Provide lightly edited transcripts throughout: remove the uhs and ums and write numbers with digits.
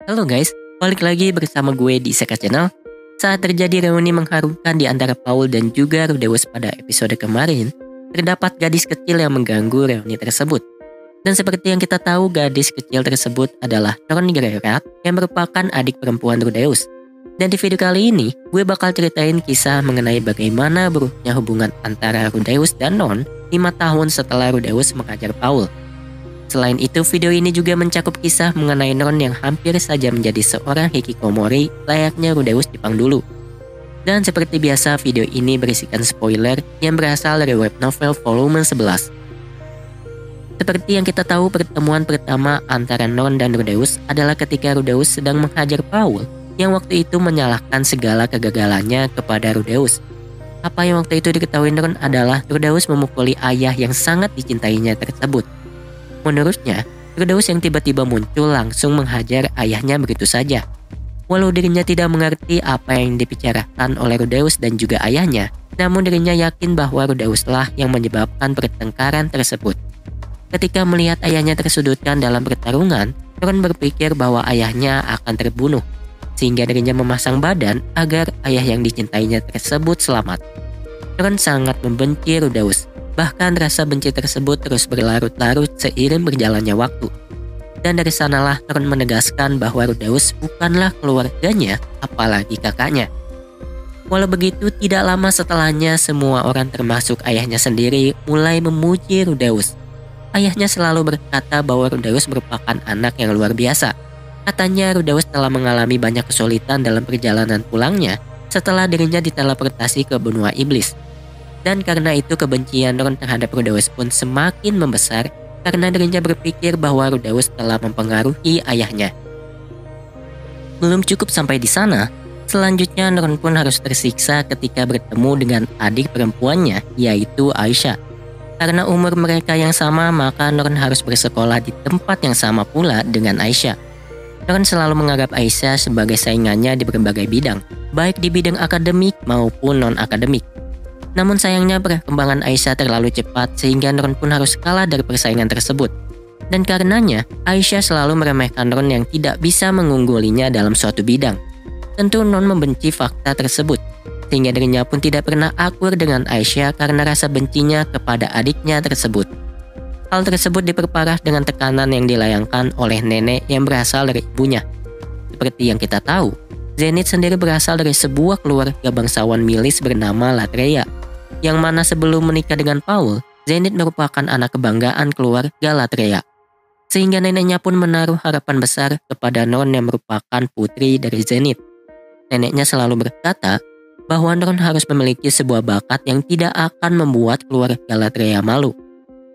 Halo guys, balik lagi bersama gue di Seka Channel. Saat terjadi reuni mengharukan di antara Paul dan juga Rudeus pada episode kemarin, terdapat gadis kecil yang mengganggu reuni tersebut. Dan seperti yang kita tahu, gadis kecil tersebut adalah Non Geralt yang merupakan adik perempuan Rudeus. Dan di video kali ini, gue bakal ceritain kisah mengenai bagaimana buruknya hubungan antara Rudeus dan Non 5 tahun setelah Rudeus menghajar Paul. Selain itu, video ini juga mencakup kisah mengenai Non yang hampir saja menjadi seorang hikikomori layaknya Rudeus Jepang dulu. Dan seperti biasa, video ini berisikan spoiler yang berasal dari web novel volume 11. Seperti yang kita tahu, pertemuan pertama antara Non dan Rudeus adalah ketika Rudeus sedang menghajar Paul yang waktu itu menyalahkan segala kegagalannya kepada Rudeus. Apa yang waktu itu diketahui Non adalah Rudeus memukuli ayah yang sangat dicintainya tersebut. Menurutnya, Rudeus yang tiba-tiba muncul langsung menghajar ayahnya begitu saja. Walau dirinya tidak mengerti apa yang dibicarakan oleh Rudeus dan juga ayahnya, namun dirinya yakin bahwa Rudeuslah yang menyebabkan pertengkaran tersebut. Ketika melihat ayahnya tersudutkan dalam pertarungan, Non berpikir bahwa ayahnya akan terbunuh, sehingga dirinya memasang badan agar ayah yang dicintainya tersebut selamat. Non sangat membenci Rudeus. Bahkan rasa benci tersebut terus berlarut-larut seiring berjalannya waktu. Dan dari sanalah Non menegaskan bahwa Rudeus bukanlah keluarganya, apalagi kakaknya. Walau begitu, tidak lama setelahnya semua orang termasuk ayahnya sendiri mulai memuji Rudeus. Ayahnya selalu berkata bahwa Rudeus merupakan anak yang luar biasa. Katanya Rudeus telah mengalami banyak kesulitan dalam perjalanan pulangnya setelah dirinya diteleportasi ke benua iblis. Dan karena itu kebencian Non terhadap Rudeus pun semakin membesar karena dirinya berpikir bahwa Rudeus telah mempengaruhi ayahnya. Belum cukup sampai di sana, selanjutnya Non pun harus tersiksa ketika bertemu dengan adik perempuannya, yaitu Aisyah. Karena umur mereka yang sama, maka Non harus bersekolah di tempat yang sama pula dengan Aisyah. Non selalu menganggap Aisyah sebagai saingannya di berbagai bidang, baik di bidang akademik maupun non-akademik. Namun sayangnya perkembangan Aisyah terlalu cepat sehingga Non pun harus kalah dari persaingan tersebut. Dan karenanya, Aisyah selalu meremehkan Non yang tidak bisa mengunggulinya dalam suatu bidang. Tentu Non membenci fakta tersebut, sehingga dirinya pun tidak pernah akur dengan Aisyah karena rasa bencinya kepada adiknya tersebut. Hal tersebut diperparah dengan tekanan yang dilayangkan oleh nenek yang berasal dari ibunya. Seperti yang kita tahu, Zenith sendiri berasal dari sebuah keluarga bangsawan milis bernama Latreia, yang mana sebelum menikah dengan Paul, Zenith merupakan anak kebanggaan keluarga Latreia. Sehingga neneknya pun menaruh harapan besar kepada Non yang merupakan putri dari Zenith. Neneknya selalu berkata bahwa Non harus memiliki sebuah bakat yang tidak akan membuat keluarga Latreia malu.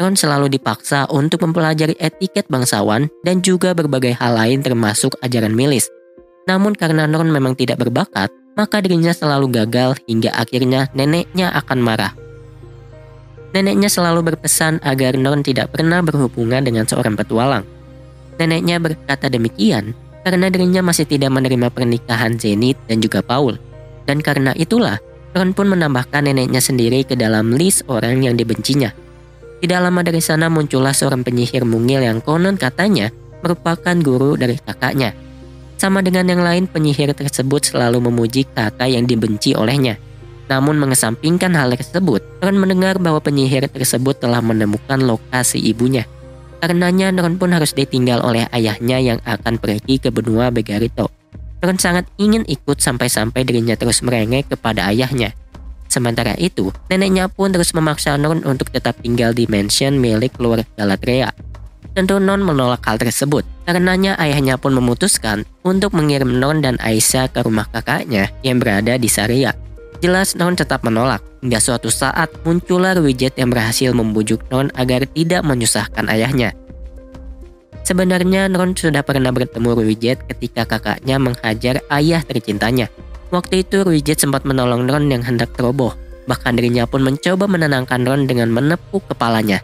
Non selalu dipaksa untuk mempelajari etiket bangsawan dan juga berbagai hal lain termasuk ajaran milis. Namun karena Non memang tidak berbakat, maka dirinya selalu gagal hingga akhirnya neneknya akan marah. Neneknya selalu berpesan agar Non tidak pernah berhubungan dengan seorang petualang. Neneknya berkata demikian karena dirinya masih tidak menerima pernikahan Zenith dan juga Paul. Dan karena itulah, Non pun menambahkan neneknya sendiri ke dalam list orang yang dibencinya. Tidak lama dari sana muncullah seorang penyihir mungil yang konon katanya merupakan guru dari kakaknya. Sama dengan yang lain, penyihir tersebut selalu memuji kakak yang dibenci olehnya. Namun mengesampingkan hal tersebut, Non mendengar bahwa penyihir tersebut telah menemukan lokasi ibunya. Karenanya Non pun harus ditinggal oleh ayahnya yang akan pergi ke benua Begarito. Non sangat ingin ikut sampai-sampai dirinya terus merengek kepada ayahnya. Sementara itu, neneknya pun terus memaksa Non untuk tetap tinggal di mansion milik keluarga Latreia. Tentu Non menolak hal tersebut. Karenanya ayahnya pun memutuskan untuk mengirim Non dan Aisyah ke rumah kakaknya yang berada di Saria. Jelas Non tetap menolak, hingga suatu saat muncullah Ruijet yang berhasil membujuk Non agar tidak menyusahkan ayahnya. Sebenarnya Non sudah pernah bertemu Ruijet ketika kakaknya menghajar ayah tercintanya. Waktu itu Ruijet sempat menolong Non yang hendak teroboh. Bahkan dirinya pun mencoba menenangkan Non dengan menepuk kepalanya.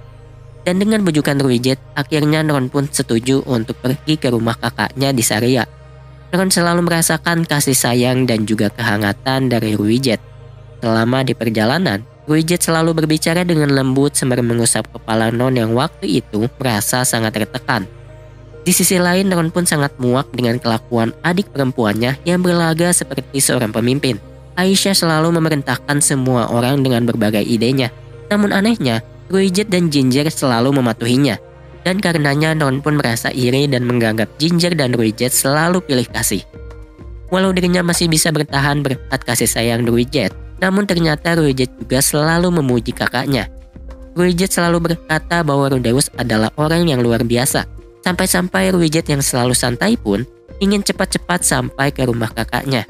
Dan dengan bujukan Ruijet, akhirnya Non pun setuju untuk pergi ke rumah kakaknya di Saria. Non selalu merasakan kasih sayang dan juga kehangatan dari Ruijet. Selama di perjalanan, Ruijet selalu berbicara dengan lembut sembari mengusap kepala Non yang waktu itu merasa sangat tertekan. Di sisi lain, Ron pun sangat muak dengan kelakuan adik perempuannya yang berlaga seperti seorang pemimpin. Aisyah selalu memerintahkan semua orang dengan berbagai idenya. Namun anehnya, Ruijit dan Ginger selalu mematuhinya. Dan karenanya Ron pun merasa iri dan menganggap Ginger dan Ruijit selalu pilih kasih. Walau dirinya masih bisa bertahan berkat kasih sayang Ruijit, namun ternyata Ruijit juga selalu memuji kakaknya. Ruijit selalu berkata bahwa Rudeus adalah orang yang luar biasa. Sampai-sampai Ruijit yang selalu santai pun ingin cepat-cepat sampai ke rumah kakaknya.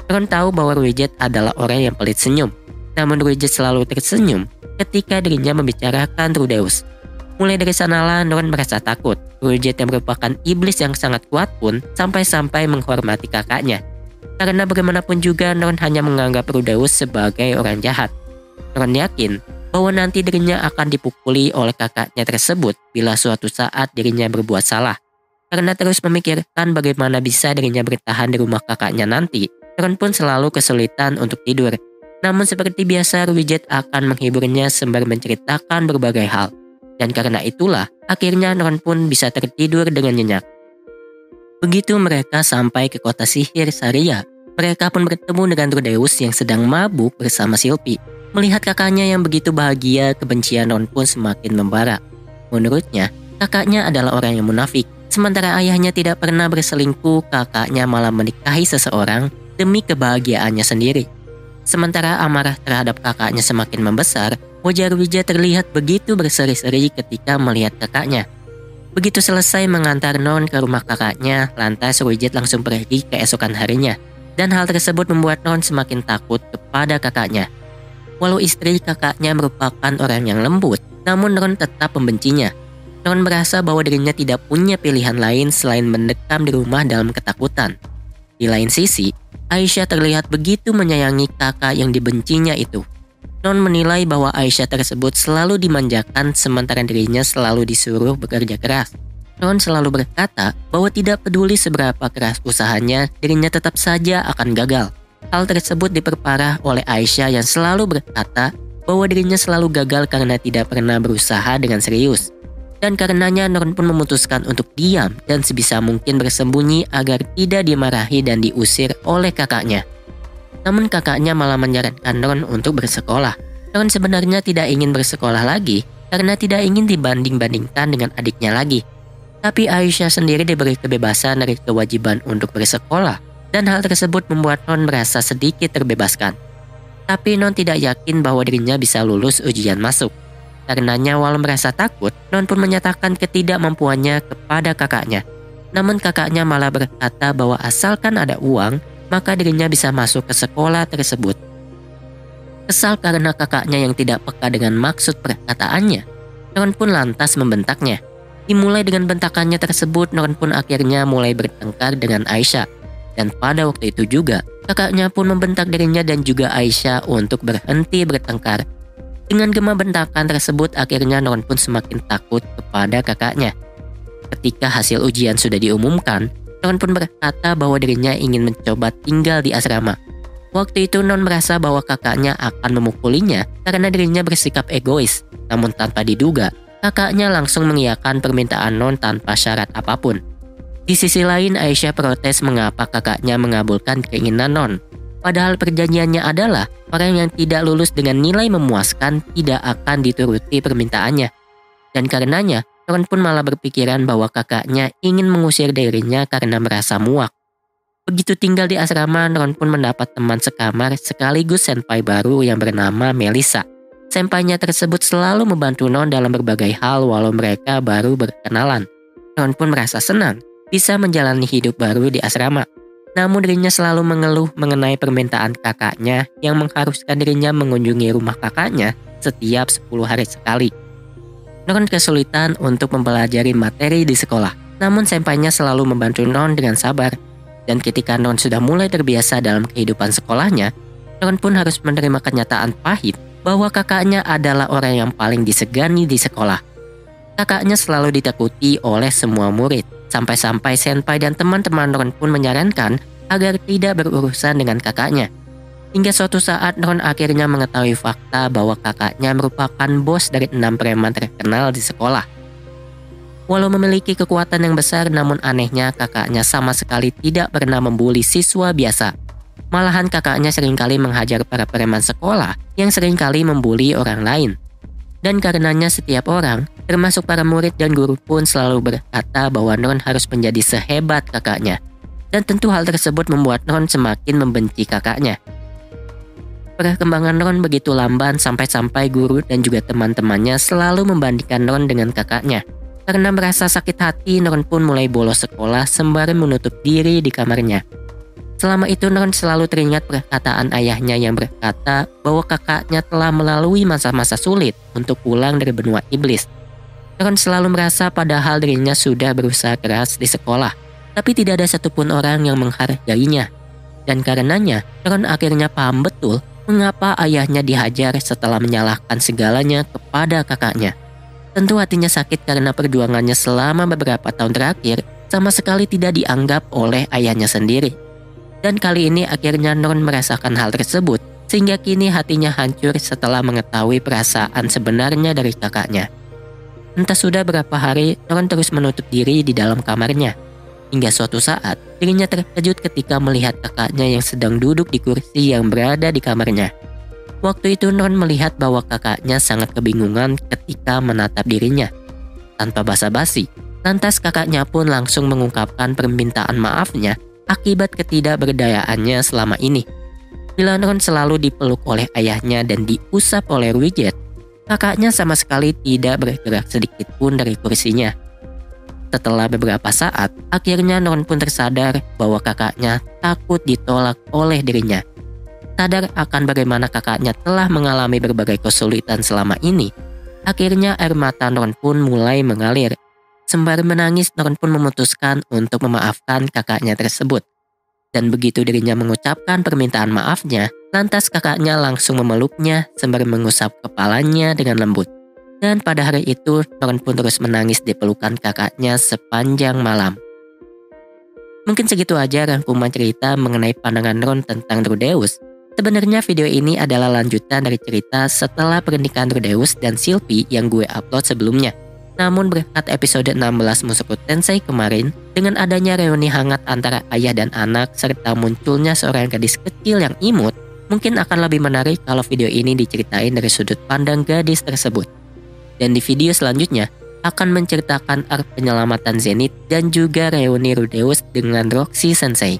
Ron tahu bahwa Ruijit adalah orang yang pelit senyum. Namun Ruijit selalu tersenyum ketika dirinya membicarakan Rudeus. Mulai dari sanalah Ron merasa takut. Ruijit yang merupakan iblis yang sangat kuat pun sampai-sampai menghormati kakaknya. Karena bagaimanapun juga Ron hanya menganggap Rudeus sebagai orang jahat. Ron yakin bahwa nanti dirinya akan dipukuli oleh kakaknya tersebut bila suatu saat dirinya berbuat salah. Karena terus memikirkan bagaimana bisa dirinya bertahan di rumah kakaknya nanti, Ron pun selalu kesulitan untuk tidur. Namun seperti biasa, Ruijit akan menghiburnya sembari menceritakan berbagai hal. Dan karena itulah, akhirnya Ron pun bisa tertidur dengan nyenyak. Begitu mereka sampai ke kota sihir Saria, mereka pun bertemu dengan Rudeus yang sedang mabuk bersama Sylvie. Melihat kakaknya yang begitu bahagia, kebencian Ron pun semakin membara. Menurutnya, kakaknya adalah orang yang munafik. Sementara ayahnya tidak pernah berselingkuh, kakaknya malah menikahi seseorang demi kebahagiaannya sendiri. Sementara amarah terhadap kakaknya semakin membesar, wajah Ruijit terlihat begitu berseri-seri ketika melihat kakaknya. Begitu selesai mengantar Non ke rumah kakaknya, lantas Ruijit langsung pergi keesokan harinya. Dan hal tersebut membuat Non semakin takut kepada kakaknya. Walau istri kakaknya merupakan orang yang lembut, namun Ron tetap membencinya. Ron merasa bahwa dirinya tidak punya pilihan lain selain mendekam di rumah dalam ketakutan. Di lain sisi, Aisyah terlihat begitu menyayangi kakak yang dibencinya itu. Ron menilai bahwa Aisyah tersebut selalu dimanjakan sementara dirinya selalu disuruh bekerja keras. Ron selalu berkata bahwa tidak peduli seberapa keras usahanya, dirinya tetap saja akan gagal. Hal tersebut diperparah oleh Aisyah yang selalu berkata bahwa dirinya selalu gagal karena tidak pernah berusaha dengan serius. Dan karenanya Ron pun memutuskan untuk diam dan sebisa mungkin bersembunyi agar tidak dimarahi dan diusir oleh kakaknya. Namun kakaknya malah menyarankan Ron untuk bersekolah. Ron sebenarnya tidak ingin bersekolah lagi karena tidak ingin dibanding-bandingkan dengan adiknya lagi. Tapi Aisyah sendiri diberi kebebasan dari kewajiban untuk bersekolah. Dan hal tersebut membuat Non merasa sedikit terbebaskan. Tapi Non tidak yakin bahwa dirinya bisa lulus ujian masuk. Karenanya walau merasa takut, Non pun menyatakan ketidakmampuannya kepada kakaknya. Namun kakaknya malah berkata bahwa asalkan ada uang, maka dirinya bisa masuk ke sekolah tersebut. Kesal karena kakaknya yang tidak peka dengan maksud perkataannya, Non pun lantas membentaknya. Dimulai dengan bentakannya tersebut, Non pun akhirnya mulai bertengkar dengan Aisyah. Dan pada waktu itu juga, kakaknya pun membentak dirinya dan juga Aisyah untuk berhenti bertengkar. Dengan gema bentakan tersebut, akhirnya Ron pun semakin takut kepada kakaknya. Ketika hasil ujian sudah diumumkan, Ron pun berkata bahwa dirinya ingin mencoba tinggal di asrama. Waktu itu Non merasa bahwa kakaknya akan memukulinya karena dirinya bersikap egois. Namun tanpa diduga, kakaknya langsung mengiyakan permintaan Non tanpa syarat apapun. Di sisi lain, Aisyah protes mengapa kakaknya mengabulkan keinginan Non. Padahal perjanjiannya adalah orang yang tidak lulus dengan nilai memuaskan tidak akan dituruti permintaannya. Dan karenanya, Ron pun malah berpikiran bahwa kakaknya ingin mengusir dirinya karena merasa muak. Begitu tinggal di asrama, Ron pun mendapat teman sekamar sekaligus senpai baru yang bernama Melissa. Senpainya tersebut selalu membantu Non dalam berbagai hal walau mereka baru berkenalan. Ron pun merasa senang bisa menjalani hidup baru di asrama. Namun dirinya selalu mengeluh mengenai permintaan kakaknya yang mengharuskan dirinya mengunjungi rumah kakaknya setiap 10 hari sekali. Non kesulitan untuk mempelajari materi di sekolah. Namun senpainya selalu membantu Non dengan sabar. Dan ketika Non sudah mulai terbiasa dalam kehidupan sekolahnya, Non pun harus menerima kenyataan pahit bahwa kakaknya adalah orang yang paling disegani di sekolah. Kakaknya selalu ditakuti oleh semua murid. Sampai-sampai senpai dan teman-teman Ron pun menyarankan agar tidak berurusan dengan kakaknya. Hingga suatu saat Ron akhirnya mengetahui fakta bahwa kakaknya merupakan bos dari 6 preman terkenal di sekolah. Walau memiliki kekuatan yang besar, namun anehnya kakaknya sama sekali tidak pernah membuli siswa biasa. Malahan kakaknya seringkali menghajar para preman sekolah yang seringkali membuli orang lain. Dan karenanya setiap orang, termasuk para murid dan guru pun selalu berkata bahwa Non harus menjadi sehebat kakaknya. Dan tentu hal tersebut membuat Non semakin membenci kakaknya. Perkembangan Non begitu lamban sampai-sampai guru dan juga teman-temannya selalu membandingkan Non dengan kakaknya. Karena merasa sakit hati, Non pun mulai bolos sekolah sembari menutup diri di kamarnya. Selama itu Non selalu teringat perkataan ayahnya yang berkata bahwa kakaknya telah melalui masa-masa sulit untuk pulang dari benua iblis. Non selalu merasa padahal dirinya sudah berusaha keras di sekolah, tapi tidak ada satupun orang yang menghargainya. Dan karenanya, Non akhirnya paham betul mengapa ayahnya dihajar setelah menyalahkan segalanya kepada kakaknya. Tentu hatinya sakit karena perjuangannya selama beberapa tahun terakhir sama sekali tidak dianggap oleh ayahnya sendiri. Dan kali ini akhirnya Non merasakan hal tersebut, sehingga kini hatinya hancur setelah mengetahui perasaan sebenarnya dari kakaknya. Entah sudah berapa hari, Non terus menutup diri di dalam kamarnya. Hingga suatu saat, dirinya terkejut ketika melihat kakaknya yang sedang duduk di kursi yang berada di kamarnya. Waktu itu Non melihat bahwa kakaknya sangat kebingungan ketika menatap dirinya. Tanpa basa-basi, lantas kakaknya pun langsung mengungkapkan permintaan maafnya akibat ketidakberdayaannya selama ini. Bila Non selalu dipeluk oleh ayahnya dan diusap oleh Widget, kakaknya sama sekali tidak bergerak sedikit pun dari kursinya. Setelah beberapa saat, akhirnya Non pun tersadar bahwa kakaknya takut ditolak oleh dirinya. Sadar akan bagaimana kakaknya telah mengalami berbagai kesulitan selama ini, akhirnya air mata Non pun mulai mengalir. Sembari menangis, Non pun memutuskan untuk memaafkan kakaknya tersebut. Dan begitu dirinya mengucapkan permintaan maafnya, lantas kakaknya langsung memeluknya sembari mengusap kepalanya dengan lembut. Dan pada hari itu, Non pun terus menangis di pelukan kakaknya sepanjang malam. Mungkin segitu aja rangkuman cerita mengenai pandangan Non tentang Rudeus. Sebenarnya video ini adalah lanjutan dari cerita setelah pernikahan Rudeus dan Sylvie yang gue upload sebelumnya. Namun berkat episode 16 Mushoku Tensei kemarin, dengan adanya reuni hangat antara ayah dan anak serta munculnya seorang gadis kecil yang imut, mungkin akan lebih menarik kalau video ini diceritain dari sudut pandang gadis tersebut. Dan di video selanjutnya, akan menceritakan arc penyelamatan Zenith dan juga reuni Rudeus dengan Roxy Sensei.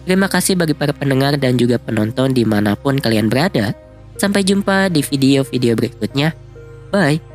Terima kasih bagi para pendengar dan juga penonton dimanapun kalian berada. Sampai jumpa di video-video berikutnya. Bye!